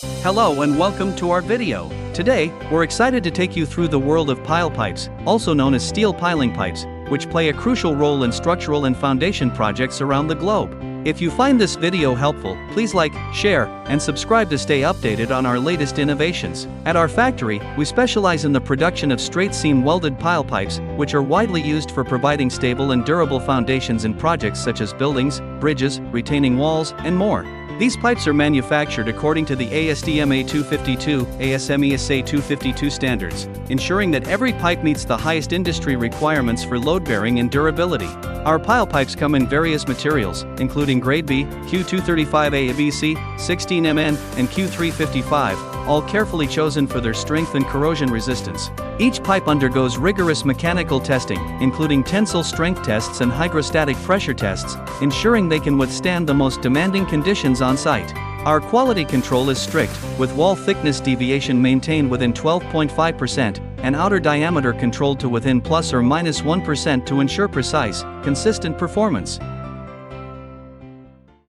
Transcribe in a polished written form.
Hello and welcome to our video. Today, we're excited to take you through the world of pile pipes, also known as steel piling pipes, which play a crucial role in structural and foundation projects around the globe. If you find this video helpful, please like, share, and subscribe to stay updated on our latest innovations. At our factory, we specialize in the production of straight-seam welded pile pipes, which are widely used for providing stable and durable foundations in projects such as buildings, bridges, retaining walls, and more. These pipes are manufactured according to the ASTM A252, ASME SA252 standards, ensuring that every pipe meets the highest industry requirements for load bearing and durability. Our pile pipes come in various materials, including Grade B, Q235A ABC, 16MN, and Q355, all carefully chosen for their strength and corrosion resistance. Each pipe undergoes rigorous mechanical testing, including tensile strength tests and hydrostatic pressure tests, ensuring they can withstand the most demanding conditions on site. Our quality control is strict, with wall thickness deviation maintained within 12.5%, and outer diameter controlled to within plus or minus 1% to ensure precise, consistent performance.